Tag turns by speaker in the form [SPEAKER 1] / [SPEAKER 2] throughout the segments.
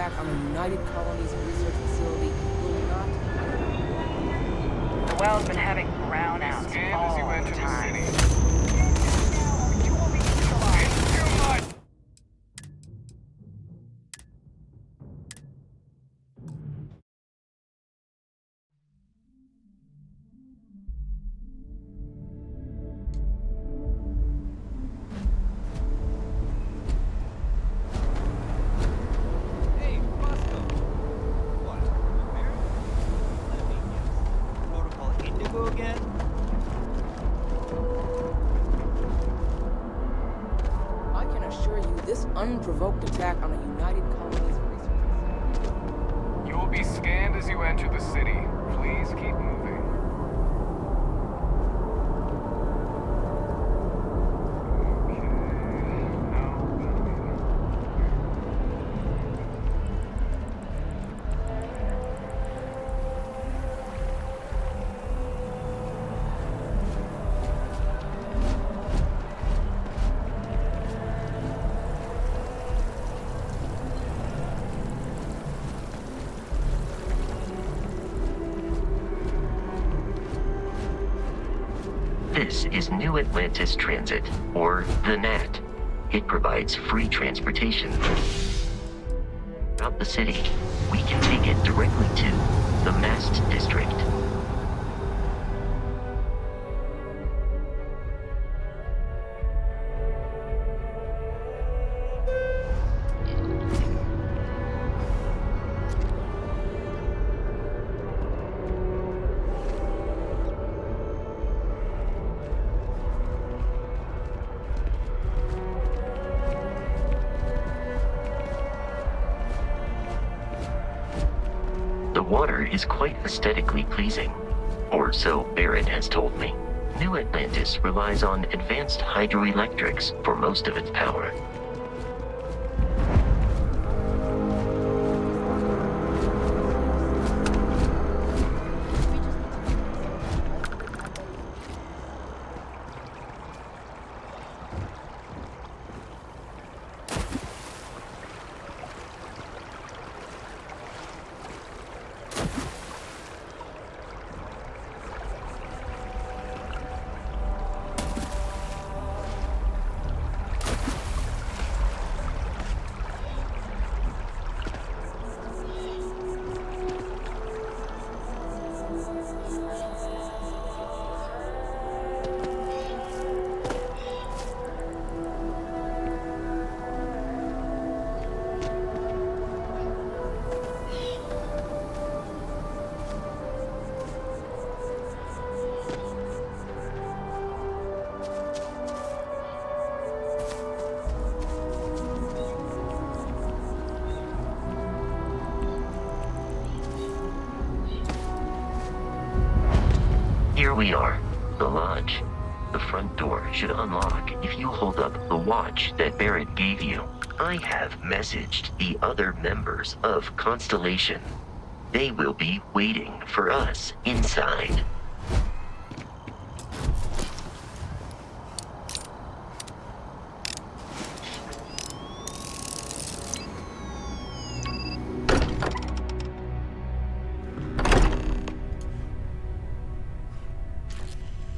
[SPEAKER 1] attack on the United Colonies Research Facility will not...
[SPEAKER 2] The well's been having brownouts all the time.
[SPEAKER 1] Unprovoked attack on a United Colonies research facility.
[SPEAKER 3] You will be scanned as you enter the city. Please keep moving.
[SPEAKER 4] This is New Atlantis Transit, or the NAT. It provides free transportation throughout the city. We can take it directly to the Mast District. The water is quite aesthetically pleasing, or so Barrett has told me. New Atlantis relies on advanced hydroelectrics for most of its power. Here we are, the lodge. The front door should unlock if you hold up the watch that Barrett gave you. I have messaged the other members of Constellation. They will be waiting for us inside.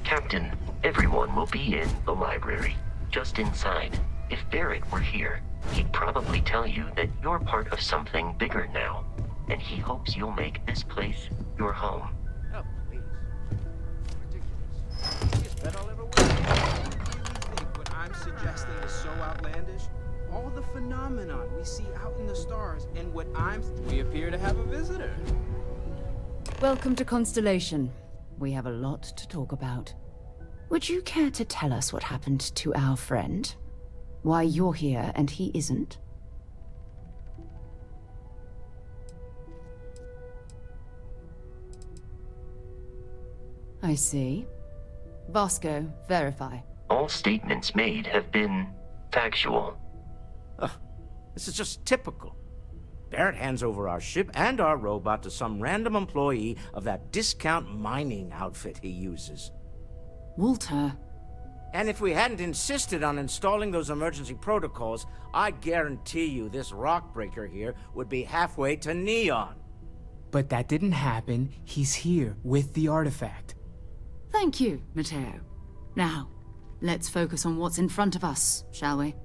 [SPEAKER 4] Captain, everyone will be in the library, just inside. If Barrett were here, he'd probably tell you that you're part of something bigger now, and he hopes you'll make this place your home.
[SPEAKER 5] Oh, please. Ridiculous. Biggest bet I'll ever win. Do you really think what I'm suggesting is so outlandish? All the phenomenon we see out in the stars, and what we appear to have a visitor.
[SPEAKER 6] Welcome to Constellation. We have a lot to talk about. Would you care to tell us what happened to our friend? Why you're here and he isn't? I see. Vasco, verify.
[SPEAKER 4] All statements made have been factual.
[SPEAKER 7] This is just typical. Barrett hands over our ship and our robot to some random employee of that discount mining outfit he uses.
[SPEAKER 6] Walter,
[SPEAKER 7] And if we hadn't insisted on installing those emergency protocols, I guarantee you this rock breaker here would be halfway to Neon.
[SPEAKER 5] But that didn't happen. He's here with the artifact.
[SPEAKER 6] Thank you, Matteo. Now, let's focus on what's in front of us, shall we?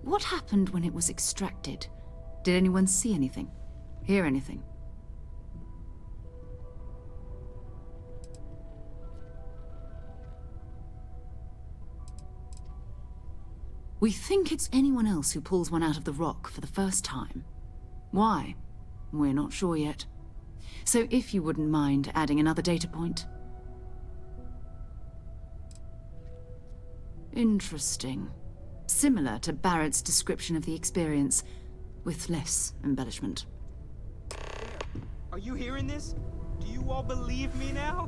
[SPEAKER 6] What happened when it was extracted? Did anyone see anything? Hear anything? We think it's anyone else who pulls one out of the rock for the first time. Why? We're not sure yet. So if you wouldn't mind adding another data point. Interesting. Similar to Barrett's description of the experience, with less embellishment.
[SPEAKER 5] Are you hearing this? Do you all believe me now?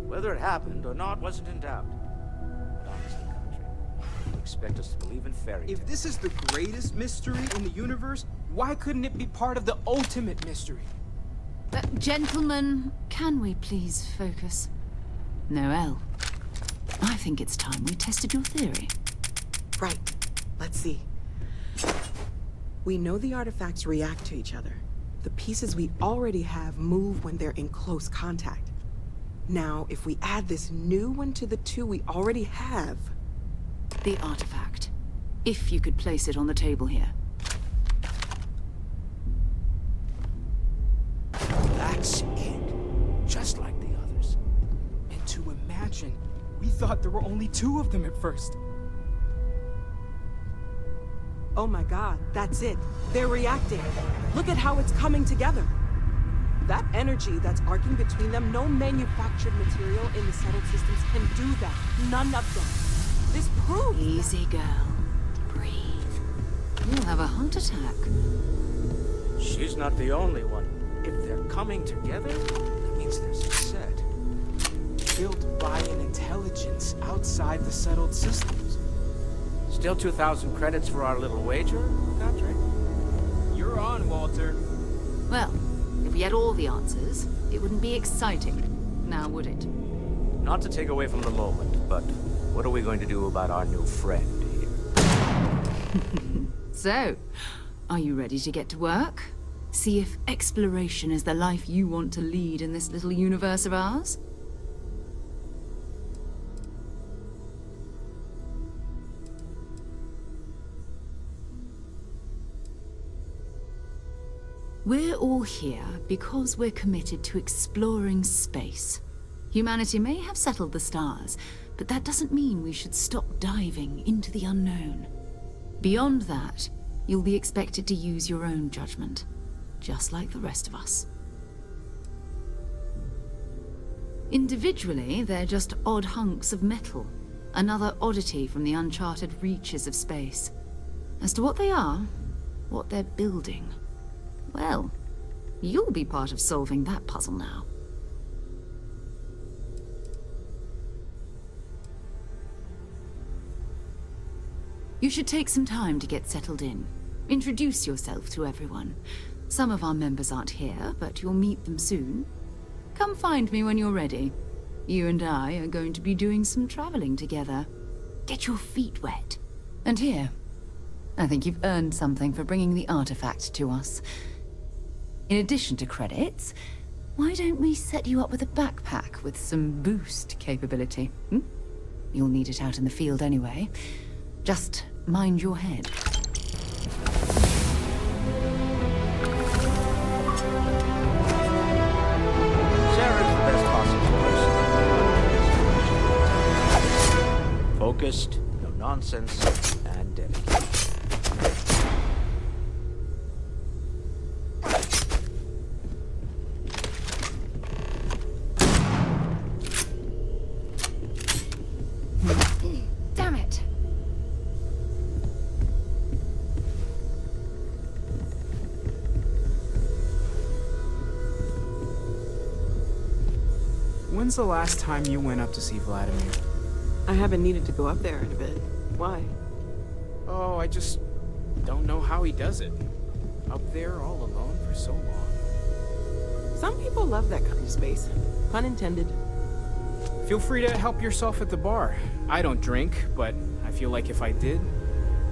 [SPEAKER 7] Whether it happened or not wasn't in doubt. But honestly, Country, you expect us to believe in fairy tales.
[SPEAKER 5] If this is the greatest mystery in the universe, why couldn't it be part of the ultimate mystery?
[SPEAKER 6] Gentlemen, can we please focus? Noel, I think it's time we tested your theory.
[SPEAKER 8] Right. Let's see. We know the artifacts react to each other. The pieces we already have move when they're in close contact. Now, if we add this new one to the two we already have...
[SPEAKER 6] The artifact. If you could place it on the table here.
[SPEAKER 7] That's it. Just like the others.
[SPEAKER 5] And to imagine, we thought there were only two of them at first.
[SPEAKER 8] Oh my god, that's it. They're reacting. Look at how it's coming together. That energy that's arcing between them, no manufactured material in the settled systems can do that. None of them. This proves...
[SPEAKER 6] Easy, girl. Breathe. You'll have a heart attack.
[SPEAKER 7] She's not the only one. If they're coming together, that means there's a set.
[SPEAKER 5] Built by an intelligence outside the settled systems.
[SPEAKER 7] Still 2,000 credits for our little wager, Country?
[SPEAKER 5] You're on, Walter.
[SPEAKER 6] Well, if we had all the answers, it wouldn't be exciting. Now, would it?
[SPEAKER 7] Not to take away from the moment, but what are we going to do about our new friend here?
[SPEAKER 6] So, are you ready to get to work? See if exploration is the life you want to lead in this little universe of ours? We're all here because we're committed to exploring space. Humanity may have settled the stars, but that doesn't mean we should stop diving into the unknown. Beyond that, you'll be expected to use your own judgment, just like the rest of us. Individually, they're just odd hunks of metal, another oddity from the uncharted reaches of space. As to what they are, what they're building, well, you'll be part of solving that puzzle now. You should take some time to get settled in. Introduce yourself to everyone. Some of our members aren't here, but you'll meet them soon. Come find me when you're ready. You and I are going to be doing some traveling together. Get your feet wet. And here, I think you've earned something for bringing the artifact to us. In addition to credits, why don't we set you up with a backpack with some boost capability? You'll need it out in the field anyway. Just mind your head.
[SPEAKER 7] Sarah's the best possible person. Focused, no nonsense, and dedicated.
[SPEAKER 6] Damn it!
[SPEAKER 5] When's the last time you went up to see Vladimir?
[SPEAKER 8] I haven't needed to go up there in a bit. Why?
[SPEAKER 5] Oh, I just don't know how he does it. Up there all alone for so long.
[SPEAKER 8] Some people love that kind of space. Pun intended.
[SPEAKER 5] Feel free to help yourself at the bar. I don't drink, but I feel like if I did,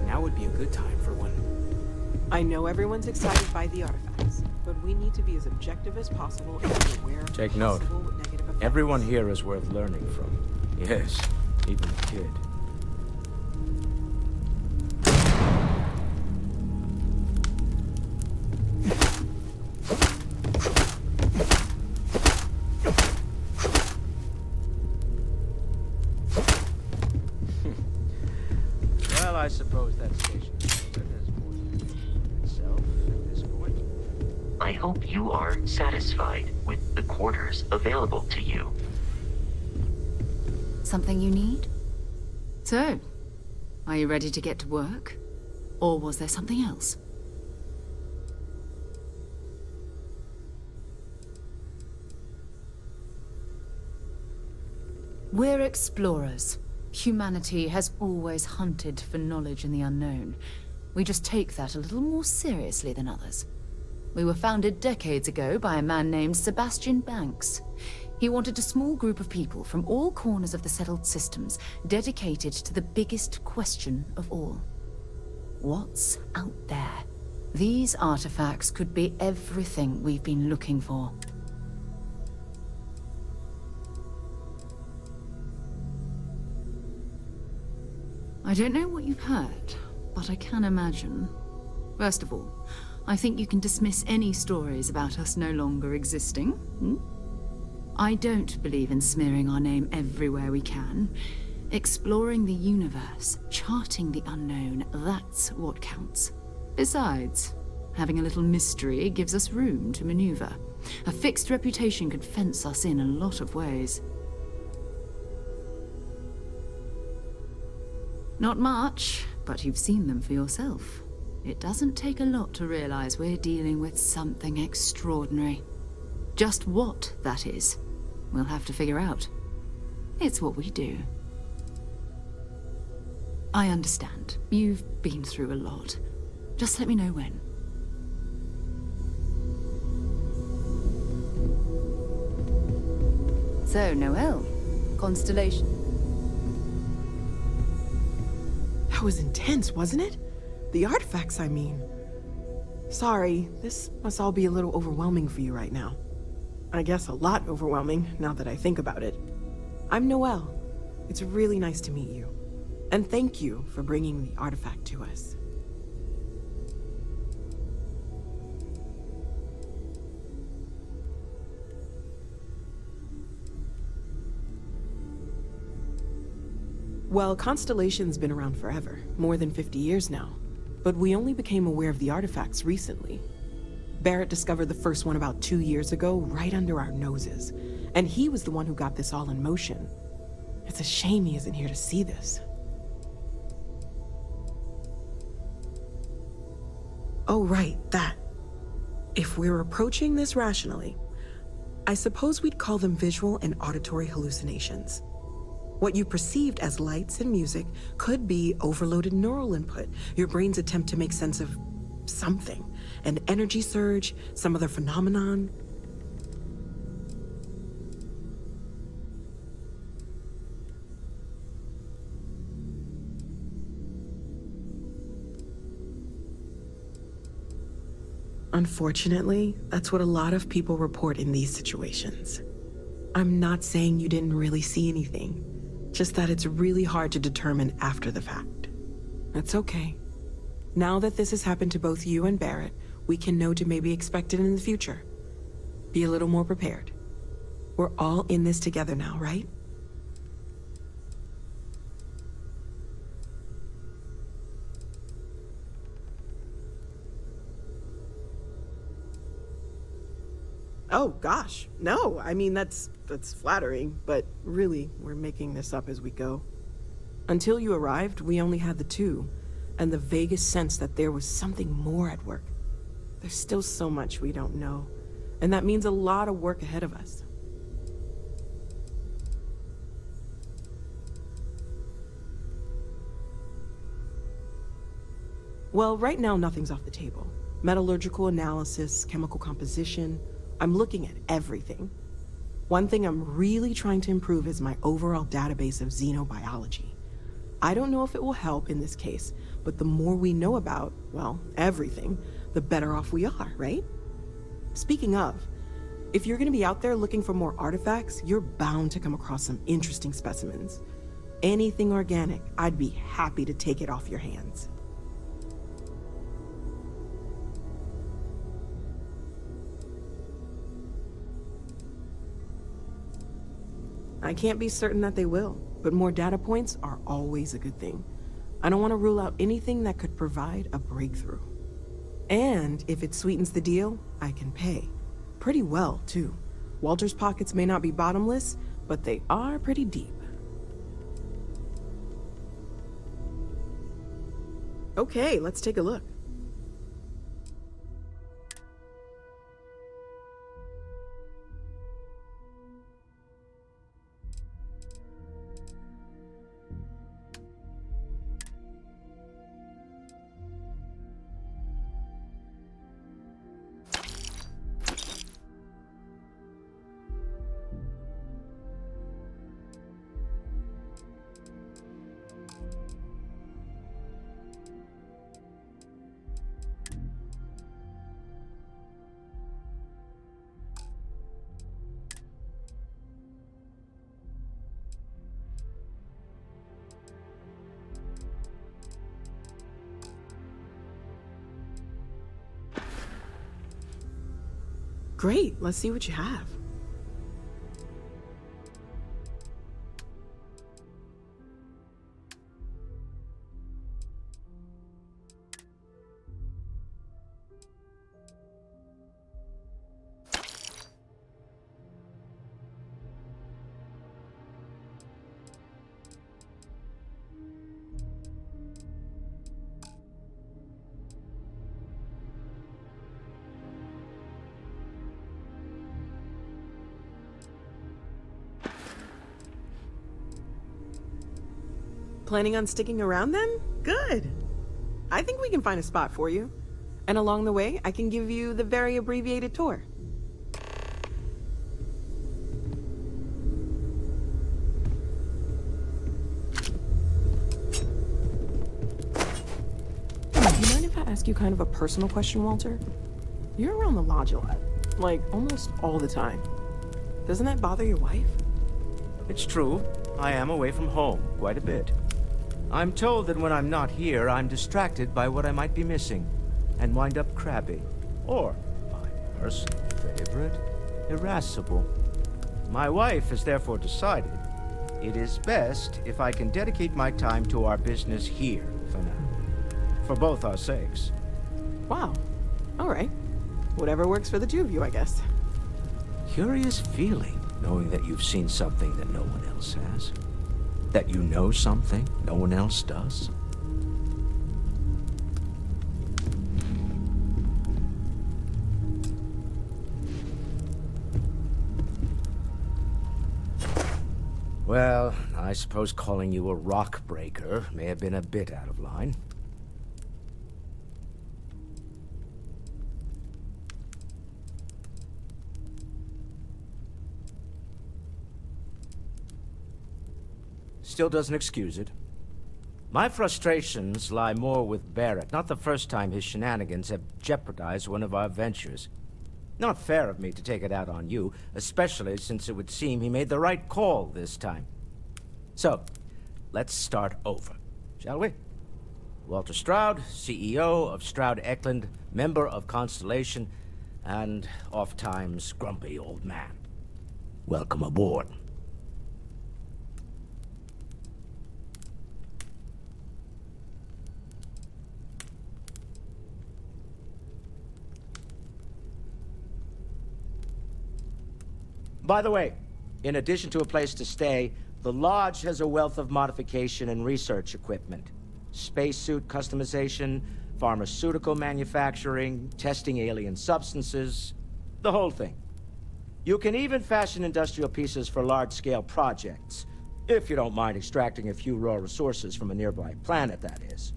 [SPEAKER 5] now would be a good time for one.
[SPEAKER 8] I know everyone's excited by the artifacts, but we need to be as objective as possible and be aware of
[SPEAKER 7] Take note.
[SPEAKER 8] possible negative effects.
[SPEAKER 7] Everyone here is worth learning from. Yes, even the kid. Well, I suppose that station has more to do itself at this point.
[SPEAKER 4] I hope you are satisfied with the quarters available to you.
[SPEAKER 6] Something you need? So, are you ready to get to work? Or was there something else? We're explorers. Humanity has always hunted for knowledge in the unknown. We just take that a little more seriously than others. We were founded decades ago by a man named Sebastian Banks. He wanted a small group of people from all corners of the settled systems dedicated to the biggest question of all. What's out there? These artifacts could be everything we've been looking for. I don't know what you've heard, but I can imagine. First of all, I think you can dismiss any stories about us no longer existing. I don't believe in smearing our name everywhere we can. Exploring the universe, charting the unknown, that's what counts. Besides, having a little mystery gives us room to maneuver. A fixed reputation could fence us in a lot of ways. Not much, but you've seen them for yourself. It doesn't take a lot to realize we're dealing with something extraordinary. Just what that is, we'll have to figure out. It's what we do. I understand. You've been through a lot. Just let me know when. So, Noelle, Constellation.
[SPEAKER 8] That was intense, wasn't it? The artifacts, I mean. Sorry, this must all be a little overwhelming for you right now. I guess a lot overwhelming, now that I think about it. I'm Noelle. It's really nice to meet you. And thank you for bringing the artifact to us. Well, Constellation's been around forever, more than 50 years now. But we only became aware of the artifacts recently. Barrett discovered the first one about 2 years ago, right under our noses. And he was the one who got this all in motion. It's a shame he isn't here to see this. Oh, right, that. If we're approaching this rationally, I suppose we'd call them visual and auditory hallucinations. What you perceived as lights and music could be overloaded neural input, your brain's attempt to make sense of something. An energy surge, some other phenomenon. Unfortunately, that's what a lot of people report in these situations. I'm not saying you didn't really see anything. Just that it's really hard to determine after the fact. That's okay. Now that this has happened to both you and Barrett, we can know to maybe expect it in the future. Be a little more prepared. We're all in this together now, right? Oh, gosh. No, I mean, that's flattering, but really, we're making this up as we go. Until you arrived, we only had the two, and the vaguest sense that there was something more at work. There's still so much we don't know, and that means a lot of work ahead of us. Well, right now, nothing's off the table. Metallurgical analysis, chemical composition. I'm looking at everything. One thing I'm really trying to improve is my overall database of xenobiology. I don't know if it will help in this case, but the more we know about, well, everything, the better off we are, right? Speaking of, if you're gonna be out there looking for more artifacts, you're bound to come across some interesting specimens. Anything organic, I'd be happy to take it off your hands. I can't be certain that they will, but more data points are always a good thing. I don't want to rule out anything that could provide a breakthrough. And if it sweetens the deal, I can pay. Pretty well, too. Walter's pockets may not be bottomless, but they are pretty deep. Okay, let's take a look. Great, let's see what you have. Planning on sticking around then? Good. I think we can find a spot for you. And along the way, I can give you the very abbreviated tour. Do you mind if I ask you kind of a personal question, Walter? You're around the lodge a lot. Like, almost all the time. Doesn't that bother your wife?
[SPEAKER 7] It's true. I am away from home quite a bit. I'm told that when I'm not here, I'm distracted by what I might be missing, and wind up crabby. Or, my personal favorite, irascible. My wife has therefore decided it is best if I can dedicate my time to our business here for now. For both our sakes.
[SPEAKER 8] Wow. All right. Whatever works for the two of you, I guess.
[SPEAKER 7] Curious feeling, knowing that you've seen something that no one else has. That you know something no one else does. Well, I suppose calling you a rock breaker may have been a bit out of line. Still doesn't excuse it. My frustrations lie more with Barrett. Not the first time his shenanigans have jeopardized one of our ventures. Not fair of me to take it out on you, especially since it would seem he made the right call this time. So, let's start over, shall we? Walter Stroud, CEO of Stroud Eklund, member of Constellation, and oft-times grumpy old man. Welcome aboard. By the way, in addition to a place to stay, the Lodge has a wealth of modification and research equipment. Spacesuit customization, pharmaceutical manufacturing, testing alien substances, the whole thing. You can even fashion industrial pieces for large-scale projects, if you don't mind extracting a few raw resources from a nearby planet, that is.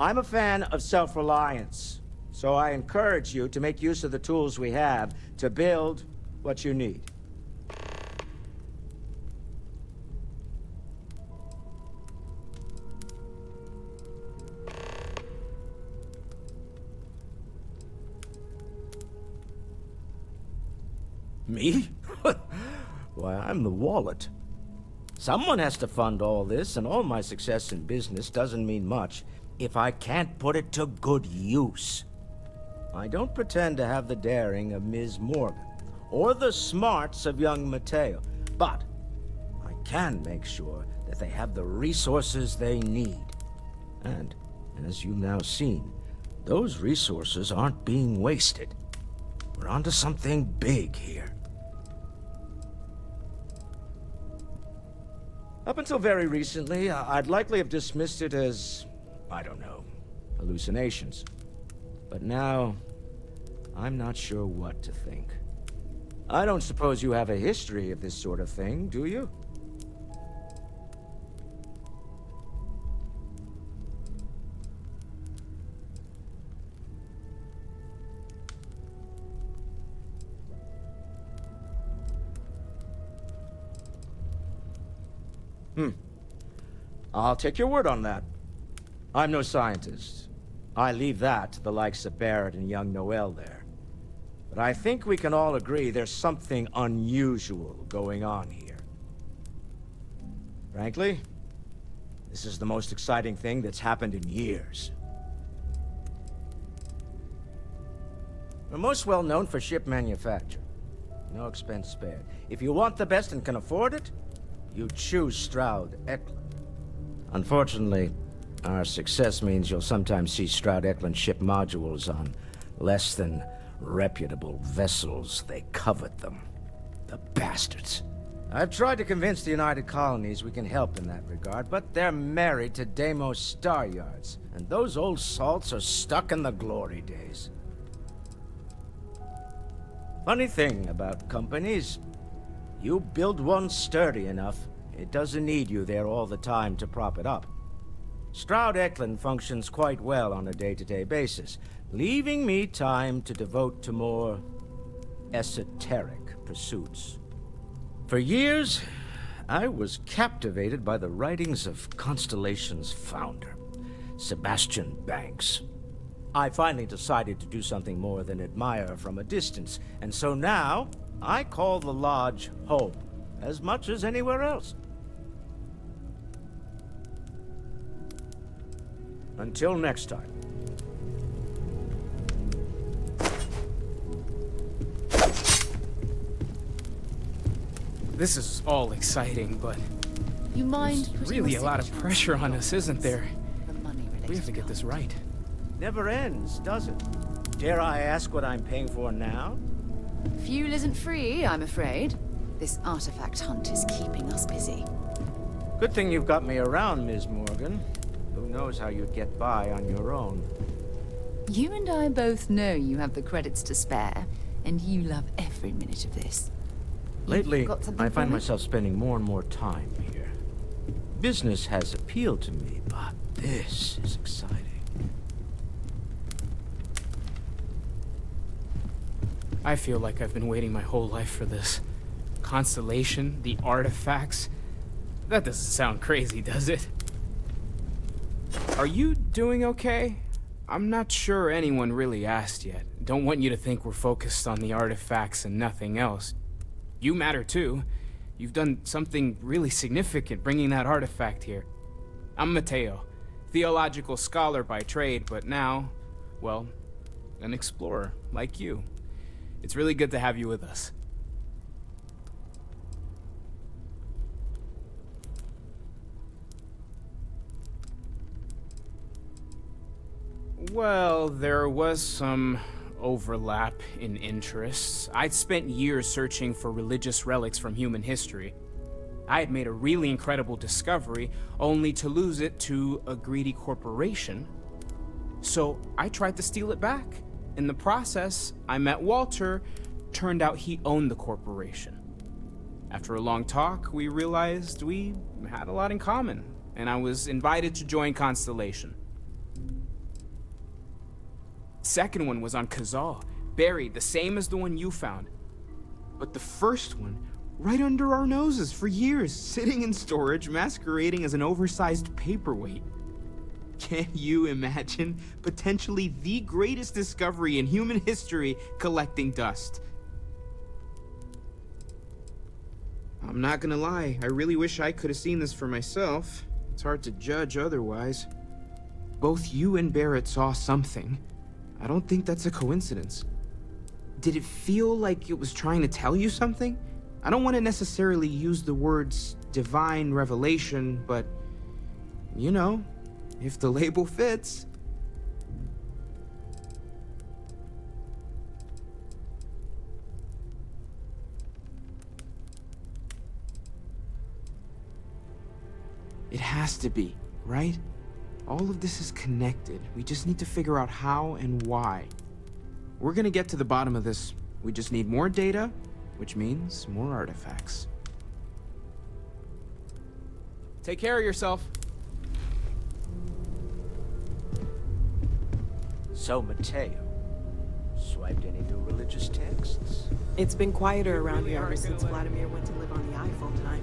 [SPEAKER 7] I'm a fan of self-reliance, so I encourage you to make use of the tools we have to build what you need. Me? Why, I'm the wallet. Someone has to fund all this, and all my success in business doesn't mean much if I can't put it to good use. I don't pretend to have the daring of Ms. Morgan, or the smarts of young Mateo, but I can make sure that they have the resources they need. And, as you've now seen, those resources aren't being wasted. We're onto something big here. Up until very recently, I'd likely have dismissed it as, I don't know, hallucinations. But now, I'm not sure what to think. I don't suppose you have a history of this sort of thing, do you? I'll take your word on that. I'm no scientist. I leave that to the likes of Barrett and young Noel there. But I think we can all agree there's something unusual going on here. Frankly, this is the most exciting thing that's happened in years. We're most well known for ship manufacture. No expense spared. If you want the best and can afford it, you choose Stroud-Eklund. Unfortunately, our success means you'll sometimes see Stroud-Eklund ship modules on less than reputable vessels. They covet them. The bastards. I've tried to convince the United Colonies we can help in that regard, but they're married to Deimos Star Yards, and those old salts are stuck in the glory days. Funny thing about companies, you build one sturdy enough, it doesn't need you there all the time to prop it up. Stroud-Eklund functions quite well on a day-to-day basis, leaving me time to devote to more esoteric pursuits. For years, I was captivated by the writings of Constellation's founder, Sebastian Banks. I finally decided to do something more than admire from a distance, and so now I call the Lodge home as much as anywhere else. Until next time.
[SPEAKER 5] This is all exciting, but
[SPEAKER 6] You mind
[SPEAKER 5] there's
[SPEAKER 6] putting
[SPEAKER 5] really
[SPEAKER 6] your
[SPEAKER 5] a lot of
[SPEAKER 6] signature
[SPEAKER 5] pressure on
[SPEAKER 6] your
[SPEAKER 5] us, isn't there?
[SPEAKER 6] the money
[SPEAKER 5] We have to get this right.
[SPEAKER 7] Never ends, does it? Dare I ask what I'm paying for now?
[SPEAKER 6] Fuel isn't free, I'm afraid. This artifact hunt is keeping us busy.
[SPEAKER 7] Good thing you've got me around, Ms. Morgan. Who knows how you'd get by on your own.
[SPEAKER 6] You and I both know you have the credits to spare, and you love every minute of this.
[SPEAKER 7] Lately,
[SPEAKER 6] got something
[SPEAKER 7] I
[SPEAKER 6] for
[SPEAKER 7] find
[SPEAKER 6] me?
[SPEAKER 7] myself spending more and more time here. Business has appealed to me, but this is exciting.
[SPEAKER 5] I feel like I've been waiting my whole life for this. Constellation, the artifacts. That doesn't sound crazy, does it? Are you doing okay? I'm not sure anyone really asked yet. Don't want you to think we're focused on the artifacts and nothing else. You matter too. You've done something really significant bringing that artifact here. I'm Mateo, theological scholar by trade, but now, well, an explorer like you. It's really good to have you with us. Well, there was some overlap in interests. I'd spent years searching for religious relics from human history. I had made a really incredible discovery, only to lose it to a greedy corporation. So I tried to steal it back. In the process, I met Walter. Turned out he owned the corporation. After a long talk, we realized we had a lot in common, and I was invited to join Constellation. Second one was on Kazal, buried the same as the one you found. But the first one, right under our noses for years, sitting in storage, masquerading as an oversized paperweight. Can you imagine potentially the greatest discovery in human history collecting dust? I'm not gonna lie, I really wish I could have seen this for myself. It's hard to judge otherwise. Both you and Barrett saw something. I don't think that's a coincidence. Did it feel like it was trying to tell you something? I don't want to necessarily use the words divine revelation, but, you know, if the label fits. It has to be, right? All of this is connected. We just need to figure out how and why. We're gonna get to the bottom of this. We just need more data, which means more artifacts. Take care of yourself.
[SPEAKER 7] So, Mateo, swiped any new religious texts?
[SPEAKER 8] It's been quieter around here ever since Vladimir went to live on the Eiffel time.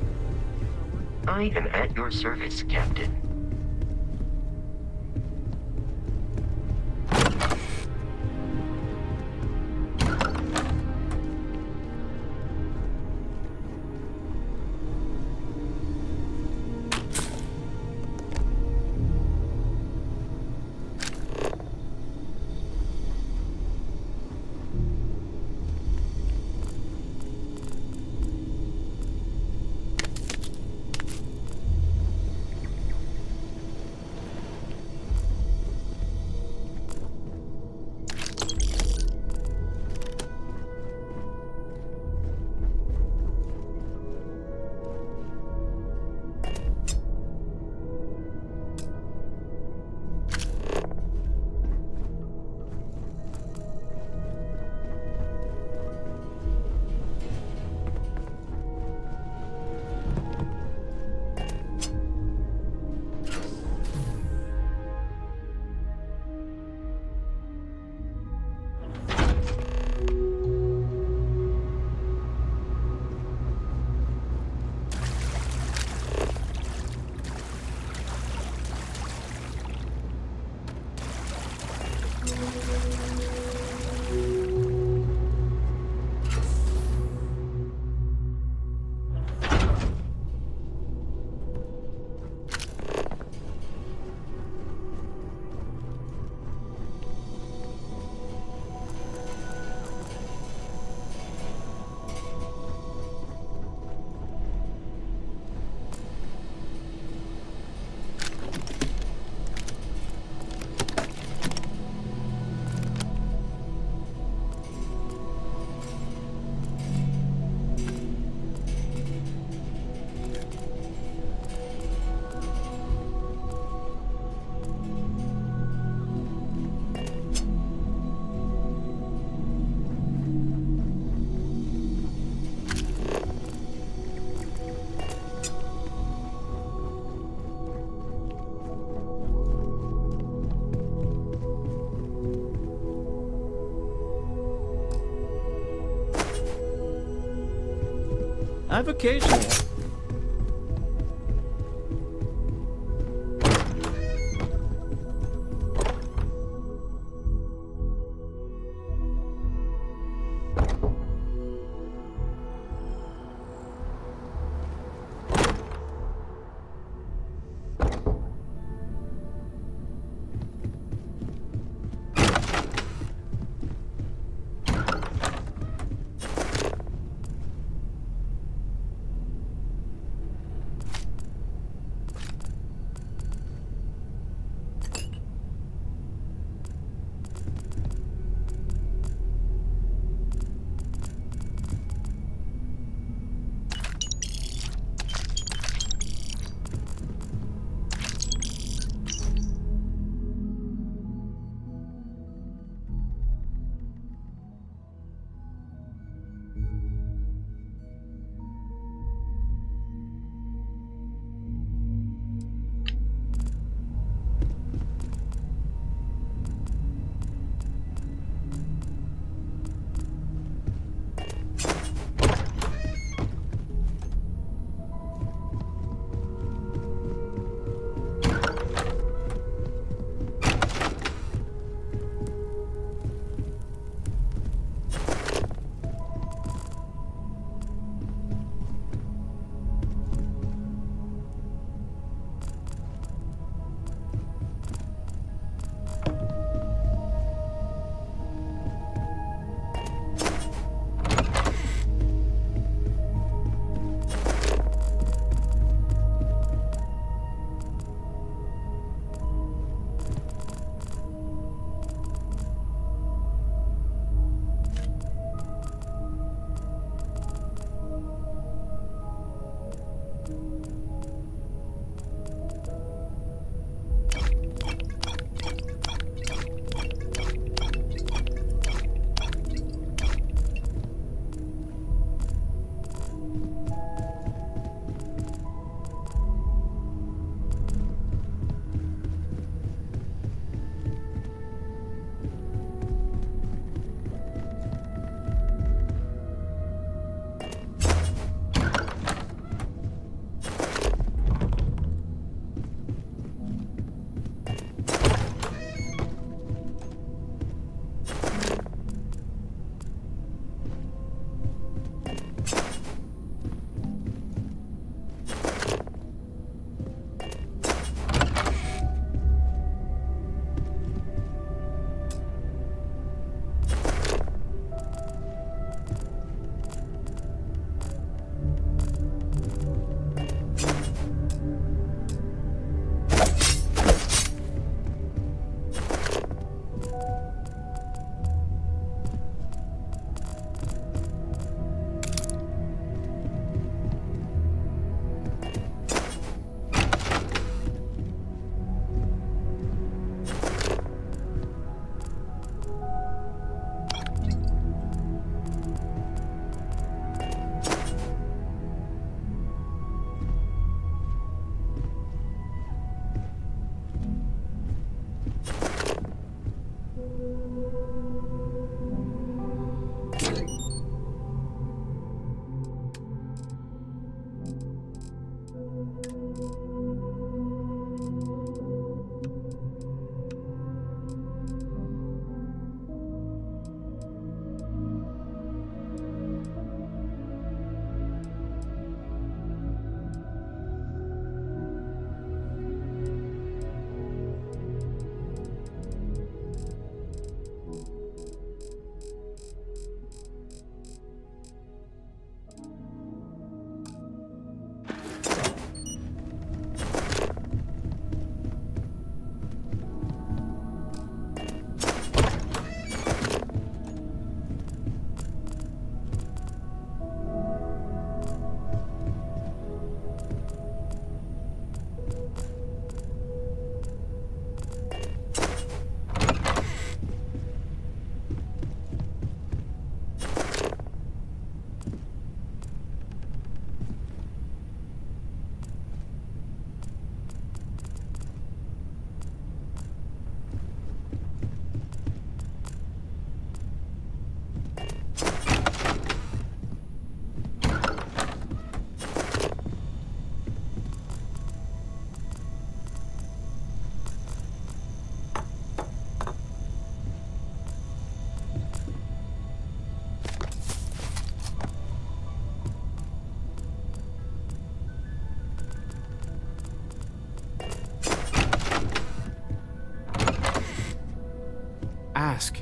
[SPEAKER 4] I am at your service, Captain.
[SPEAKER 7] I've occasionally...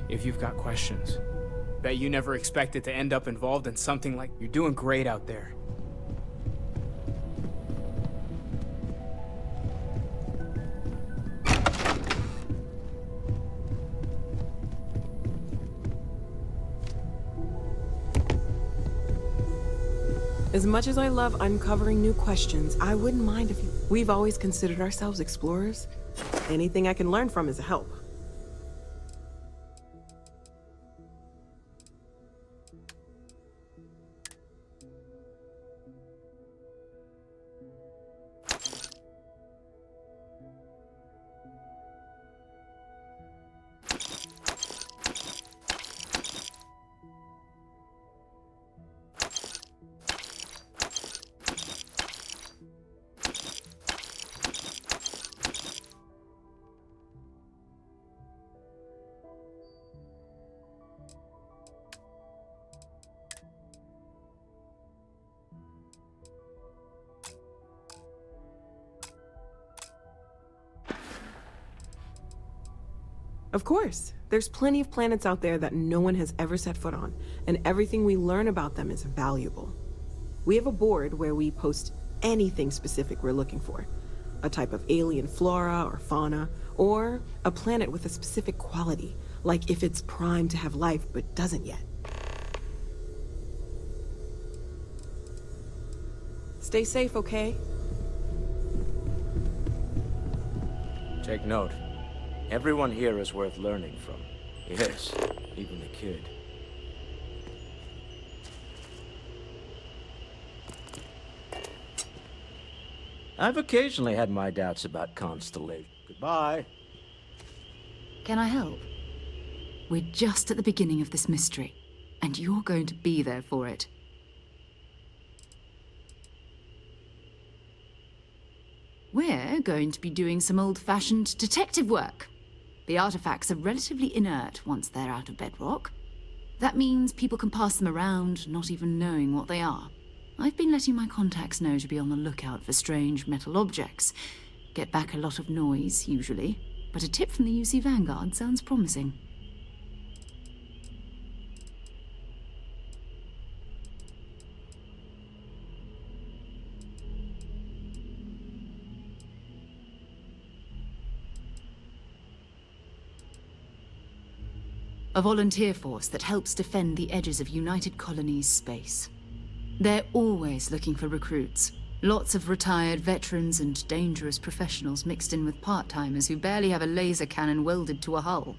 [SPEAKER 5] if you've got questions. Bet you never expected to end up involved in something like... You're doing great out there.
[SPEAKER 8] As much as I love uncovering new questions, I wouldn't mind if you... We've always considered ourselves explorers. Anything I can learn from is a help. Of course. There's plenty of planets out there that no one has ever set foot on, and everything we learn about them is valuable. We have a board where we post anything specific we're looking for. A type of alien flora or fauna, or a planet with a specific quality, like if it's primed to have life but doesn't yet. Stay safe, okay?
[SPEAKER 7] Take note. Everyone here is worth learning from. Yes, even the kid. I've occasionally had my doubts about Constellation. Goodbye.
[SPEAKER 6] Can I help? We're just at the beginning of this mystery, and you're going to be there for it. We're going to be doing some old-fashioned detective work. The artifacts are relatively inert once they're out of bedrock. That means people can pass them around, not even knowing what they are. I've been letting my contacts know to be on the lookout for strange metal objects. Get back a lot of noise, usually, but a tip from the UC Vanguard sounds promising. A volunteer force that helps defend the edges of United Colonies space. They're always looking for recruits. Lots of retired veterans and dangerous professionals mixed in with part-timers who barely have a laser cannon welded to a hull.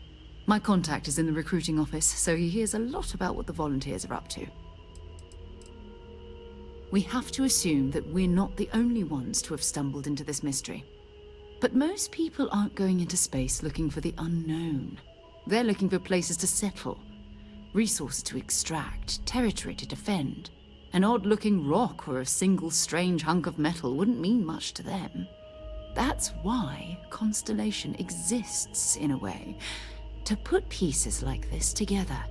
[SPEAKER 6] My contact is in the recruiting office, so he hears a lot about what the volunteers are up to. We have to assume that we're not the only ones to have stumbled into this mystery. But most people aren't going into space looking for the unknown. They're looking for places to settle, resources to extract, territory to defend. An odd-looking rock or a single strange hunk of metal wouldn't mean much to them. That's why Constellation exists, in a way, to put pieces like this together.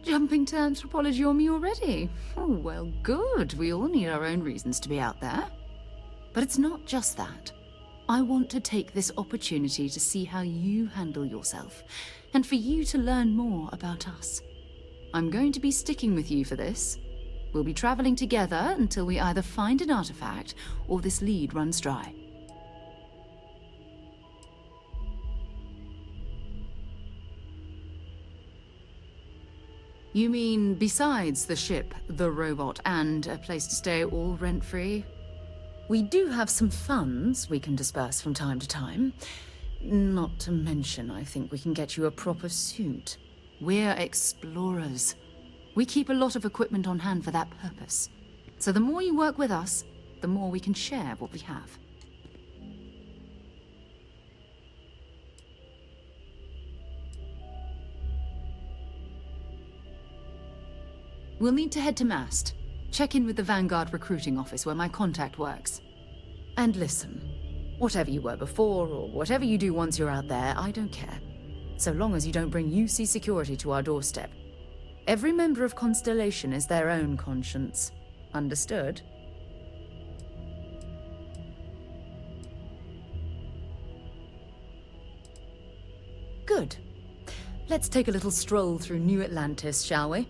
[SPEAKER 6] Jumping to anthropology on me already? Oh, well, good. We all need our own reasons to be out there. But it's not just that. I want to take this opportunity to see how you handle yourself, and for you to learn more about us. I'm going to be sticking with you for this. We'll be traveling together until we either find an artifact or this lead runs dry. You mean besides the ship, the robot, and a place to stay all rent-free? We do have some funds we can disperse from time to time. Not to mention, I think we can get you a proper suit. We're explorers. We keep a lot of equipment on hand for that purpose. So the more you work with us, the more we can share what we have. We'll need to head to Mast. Check in with the Vanguard recruiting office where my contact works. And listen, whatever you were before or whatever you do once you're out there, I don't care. So long as you don't bring UC security to our doorstep. Every member of Constellation is their own conscience. Understood? Good. Let's take a little stroll through New Atlantis, shall we?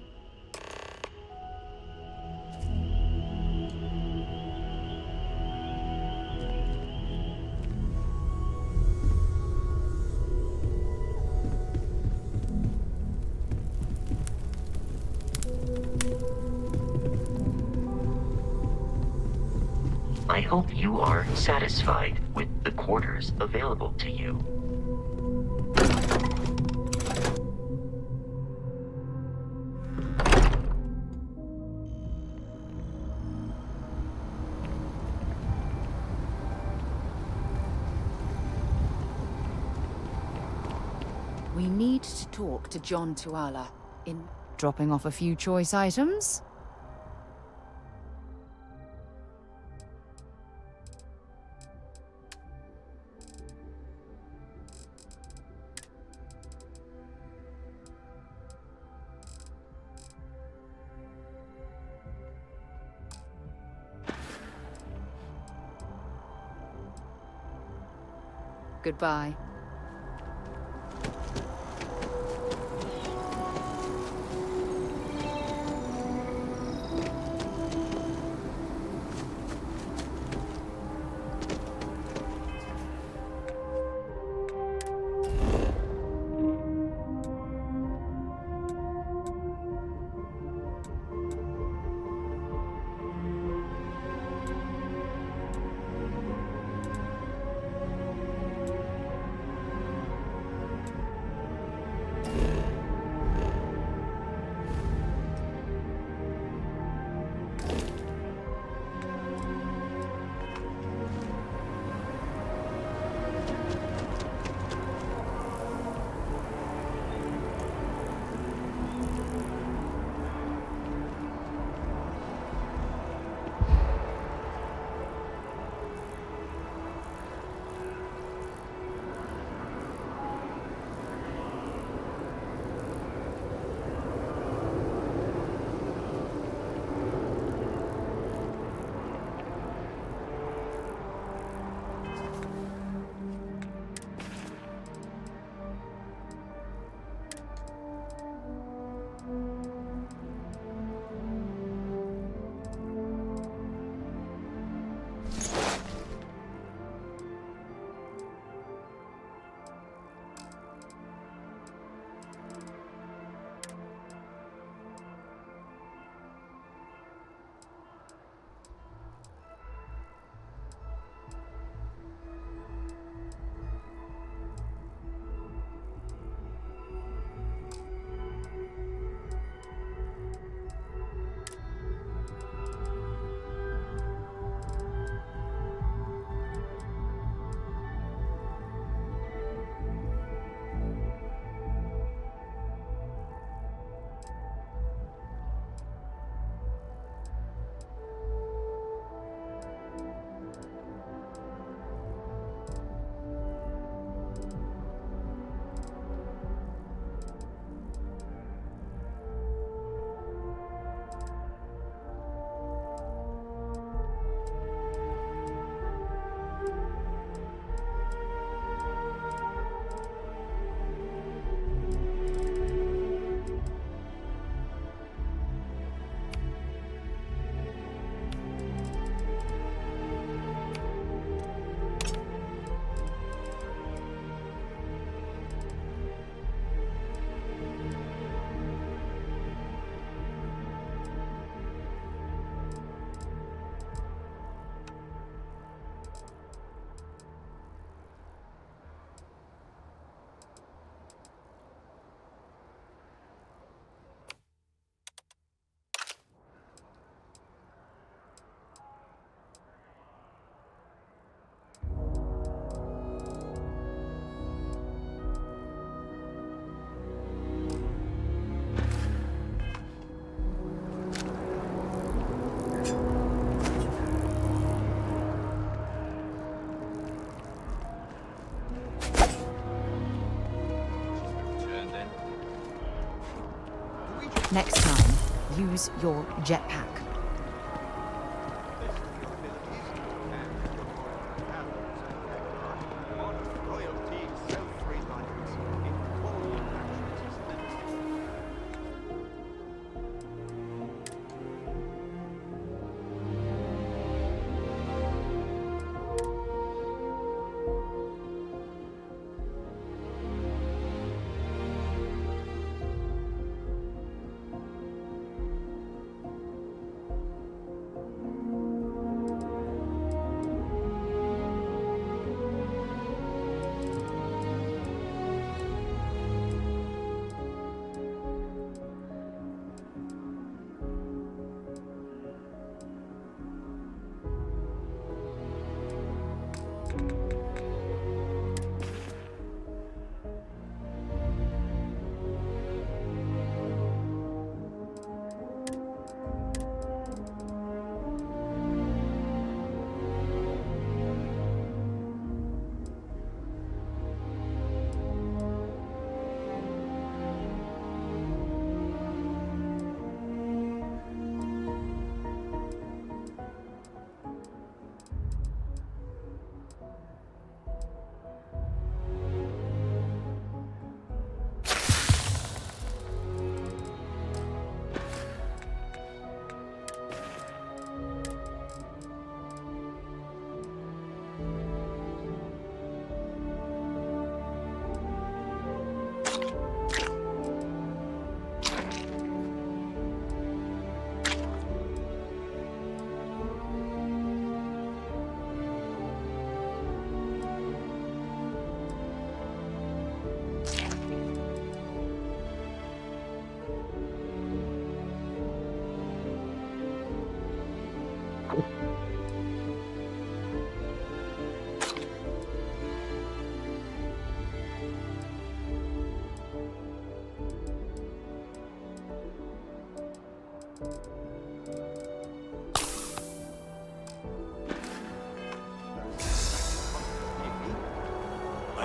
[SPEAKER 4] I hope you are satisfied with the quarters available to you.
[SPEAKER 6] We need to talk to John Tuala. In dropping off a few choice items? Goodbye. Next time, use your jetpack.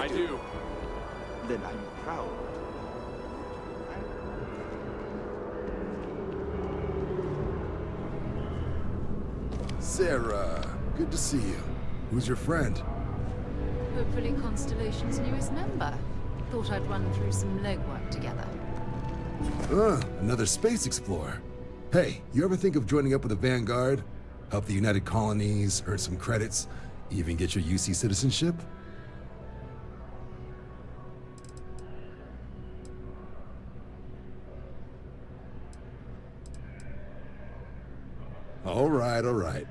[SPEAKER 9] I do.
[SPEAKER 10] Then I'm proud.
[SPEAKER 11] Sarah, good to see you. Who's your friend?
[SPEAKER 6] Hopefully Constellation's newest member. Thought I'd run through some legwork together.
[SPEAKER 11] Another space explorer. Hey, you ever think of joining up with the Vanguard? Help the United Colonies, earn some credits, even get your UC citizenship? All right.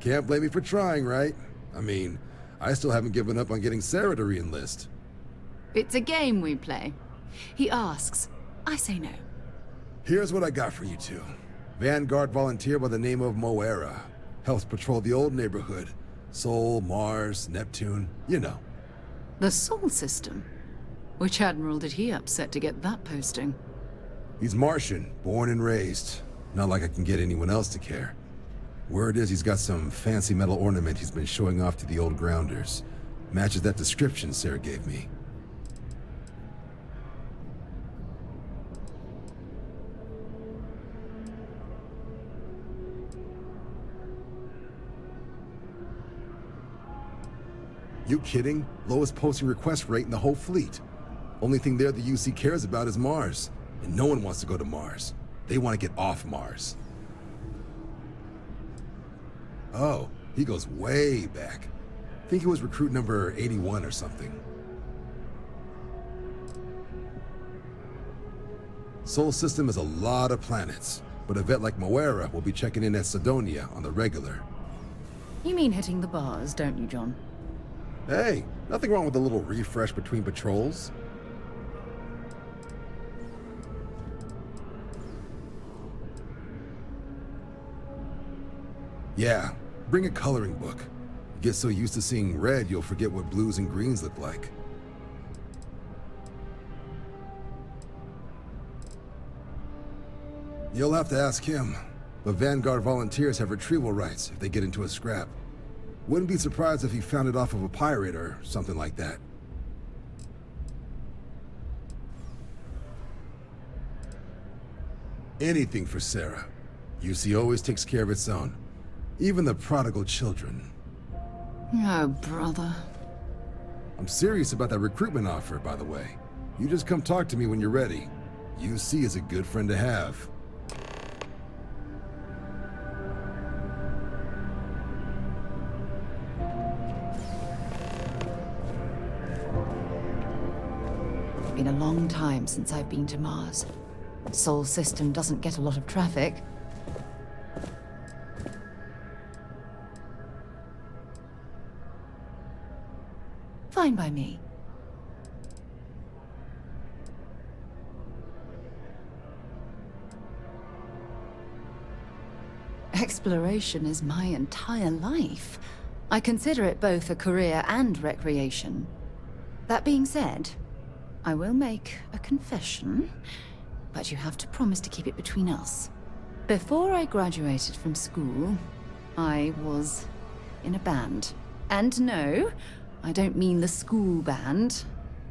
[SPEAKER 11] Can't blame me for trying, right? I mean, I still haven't given up on getting Sarah to re-enlist.
[SPEAKER 6] It's a game we play. He asks, I say no.
[SPEAKER 11] Here's what I got for you two. Vanguard volunteer by the name of Moera. Helps patrol the old neighborhood. Sol, Mars, Neptune, you know.
[SPEAKER 6] The Sol system? Which admiral did he upset to get that posting?
[SPEAKER 11] He's Martian, born and raised. Not like I can get anyone else to care. Word is he's got some fancy metal ornament he's been showing off to the old grounders. Matches that description Sarah gave me. You kidding? Lowest posting request rate in the whole fleet. Only thing there the UC cares about is Mars. And no one wants to go to Mars. They want to get off Mars. Oh, he goes way back. Think he was recruit number 81 or something. Sol system is a lot of planets, but a vet like Moera will be checking in at Sidonia on the regular.
[SPEAKER 6] You mean hitting the bars, don't you, John?
[SPEAKER 11] Hey, nothing wrong with a little refresh between patrols. Yeah, bring a coloring book. You get so used to seeing red, you'll forget what blues and greens look like. You'll have to ask him, but Vanguard volunteers have retrieval rights if they get into a scrap. Wouldn't be surprised if he found it off of a pirate or something like that. Anything for Sarah. UC always takes care of its own. Even the prodigal children.
[SPEAKER 6] Oh, brother.
[SPEAKER 11] I'm serious about that recruitment offer, by the way. You just come talk to me when you're ready. UC is a good friend to have.
[SPEAKER 6] Been a long time since I've been to Mars. Sol system doesn't get a lot of traffic. Fine by me. Exploration is my entire life. I consider it both a career and recreation. That being said, I will make a confession, but you have to promise to keep it between us. Before I graduated from school, I was in a band. And no, I don't mean the school band.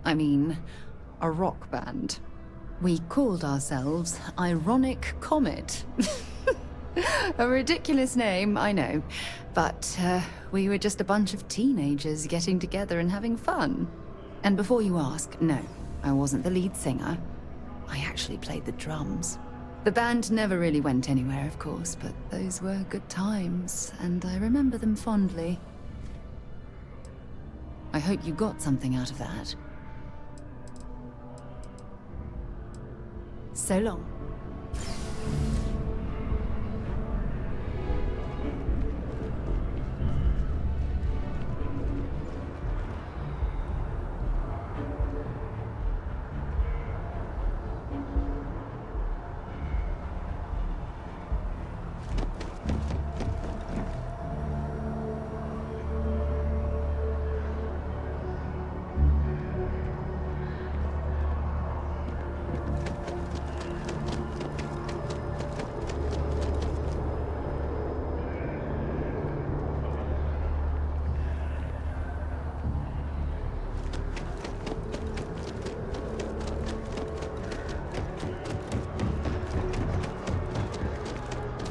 [SPEAKER 6] I mean a rock band. We called ourselves Ironic Comet. A ridiculous name, I know. But we were just a bunch of teenagers getting together and having fun. And before you ask, no, I wasn't the lead singer. I actually played the drums. The band never really went anywhere, of course, but those were good times, and I remember them fondly. I hope you got something out of that. So long.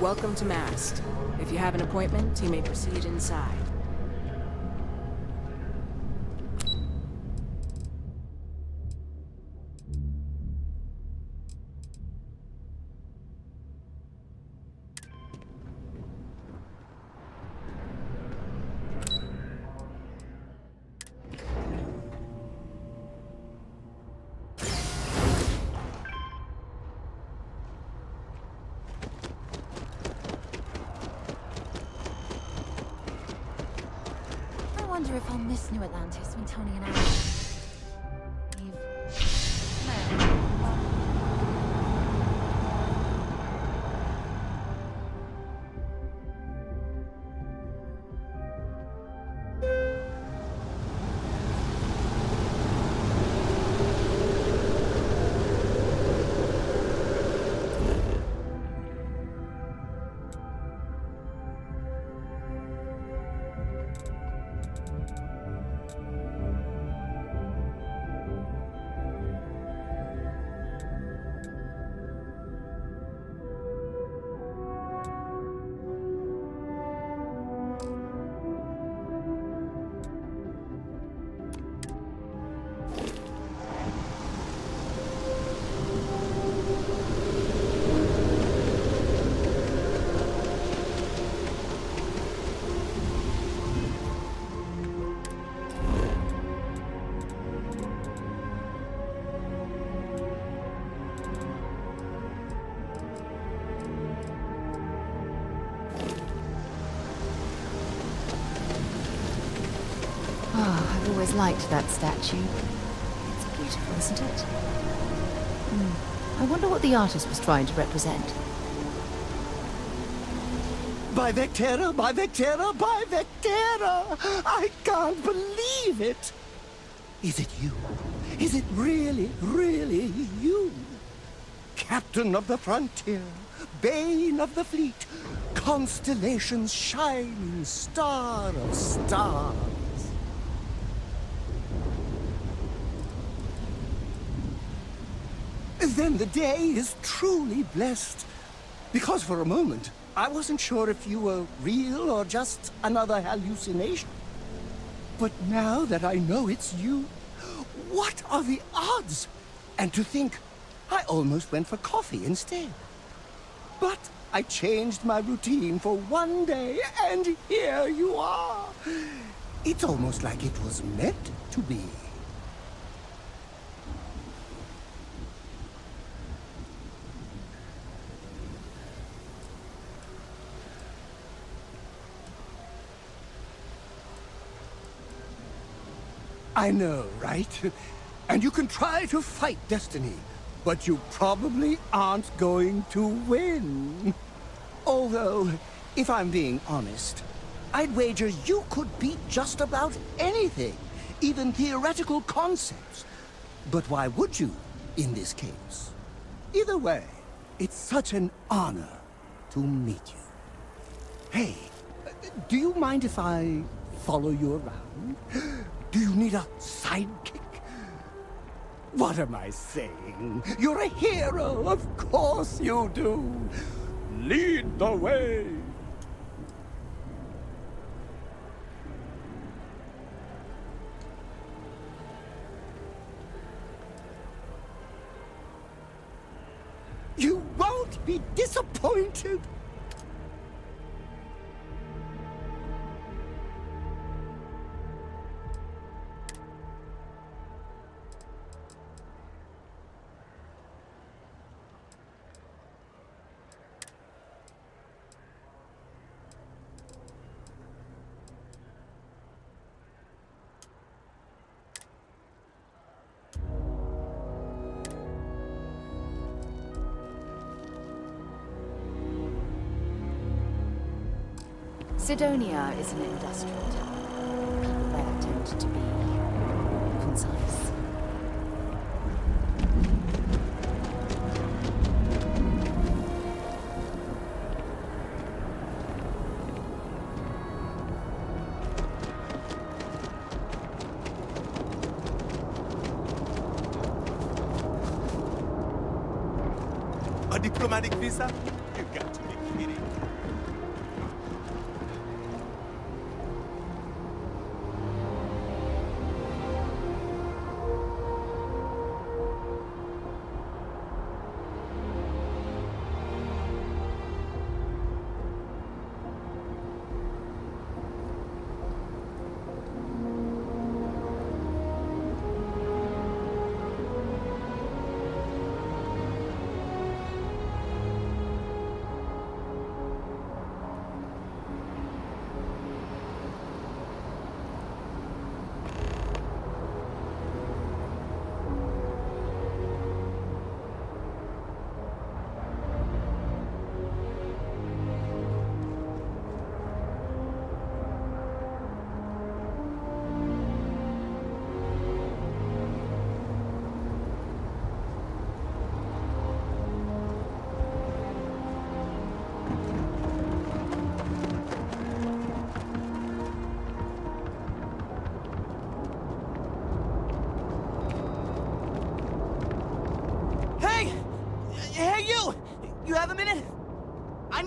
[SPEAKER 1] Welcome to Mast. If you have an appointment, you may proceed inside.
[SPEAKER 9] I wonder if I'll miss New Atlantis when Tony and I leave.
[SPEAKER 6] I've always liked that statue. It's beautiful, isn't it? I wonder what the artist was trying to represent.
[SPEAKER 12] By Vectera, by Vectera, by Vectera! I can't believe it! Is it you? Is it really, really you? Captain of the frontier, bane of the fleet, Constellation's shining star of stars. Then the day is truly blessed. Because for a moment, I wasn't sure if you were real or just another hallucination. But now that I know it's you, what are the odds? And to think, I almost went for coffee instead. But I changed my routine for one day, and here you are. It's almost like it was meant to be. I know, right? And you can try to fight destiny, but you probably aren't going to win. Although, if I'm being honest, I'd wager you could beat just about anything, even theoretical concepts. But why would you, in this case? Either way, it's such an honor to meet you. Hey, do you mind if I follow you around? Do you need a sidekick? What am I saying? You're a hero, of course you do. Lead the way. You won't be disappointed.
[SPEAKER 6] Sidonia is an industrial town. People there tend to be concise.
[SPEAKER 12] A diplomatic visa? You got to be kidding.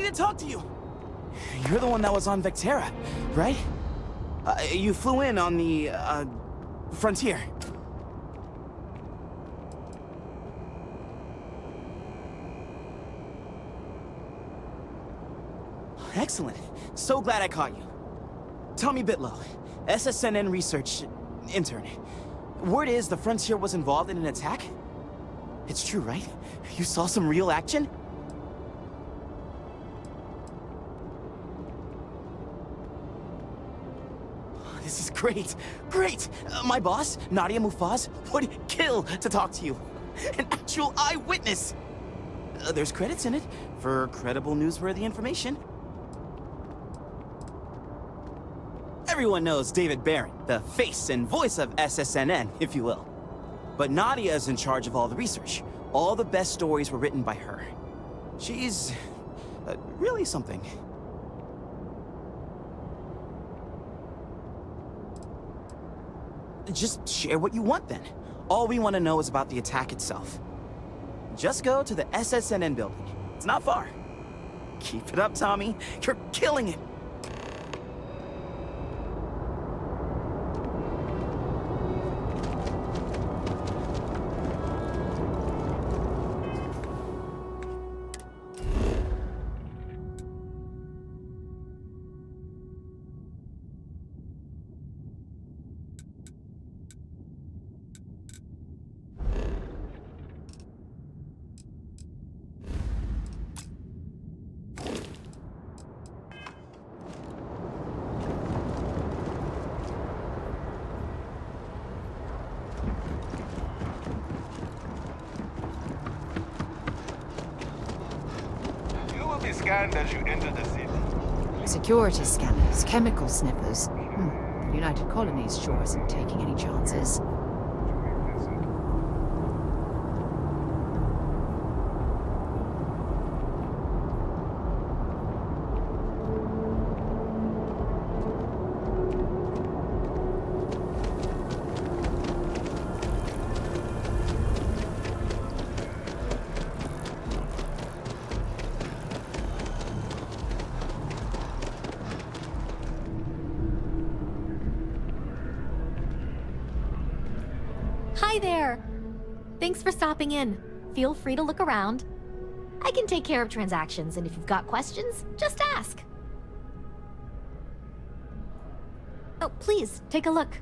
[SPEAKER 13] need to talk to you. You're the one that was on Vectera, right? You flew in on the, Frontier. Excellent. So glad I caught you. Tommy Bitlow, SSNN research intern. Word is the Frontier was involved in an attack? It's true, right? You saw some real action? This is great. Great! My boss, Nadia Mufaz, would kill to talk to you. An actual eyewitness! There's credits in it for credible, newsworthy information. Everyone knows David Barron, the face and voice of SSNN, if you will. But Nadia is in charge of all the research. All the best stories were written by her. She's... really something. Just share what you want, then. All we want to know is about the attack itself. Just go to the SSNN building. It's not far. Keep it up, Tommy. You're killing it.
[SPEAKER 3] Scanned as you enter the city.
[SPEAKER 6] Security scanners, chemical sniffers. The United Colonies sure isn't taking any chances.
[SPEAKER 14] Hi there! Thanks for stopping in. Feel free to look around. I can take care of transactions, and if you've got questions, just ask. Oh, please, take a look.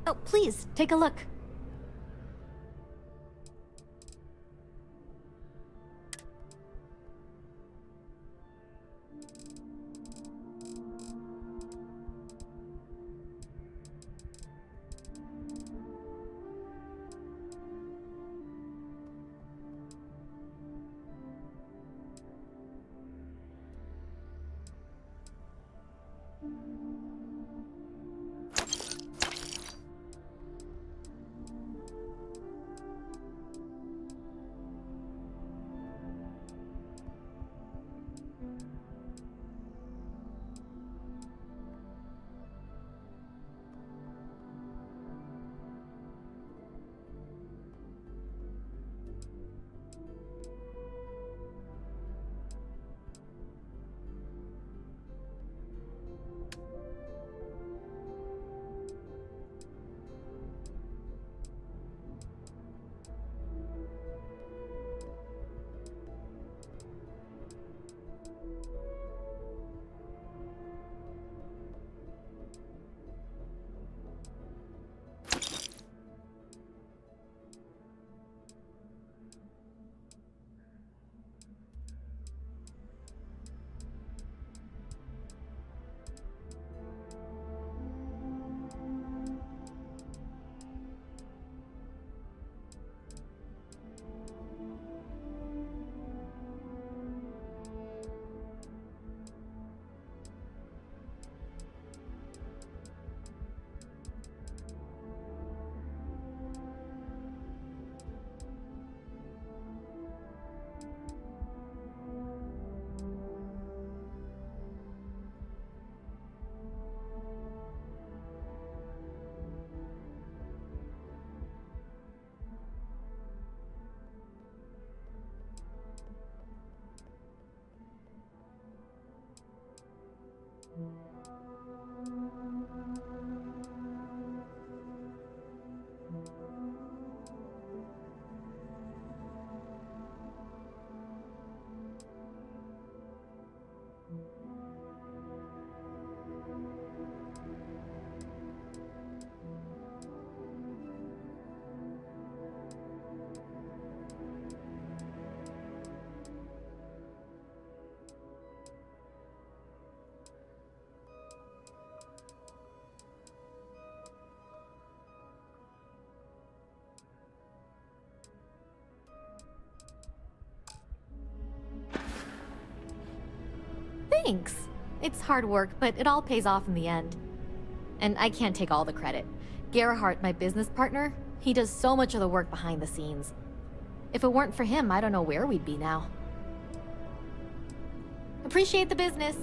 [SPEAKER 14] Oh, please, take a look. Thanks. It's hard work, but it all pays off in the end. And I can't take all the credit. Gerhardt, my business partner, he does so much of the work behind the scenes. If it weren't for him, I don't know where we'd be now. Appreciate the business.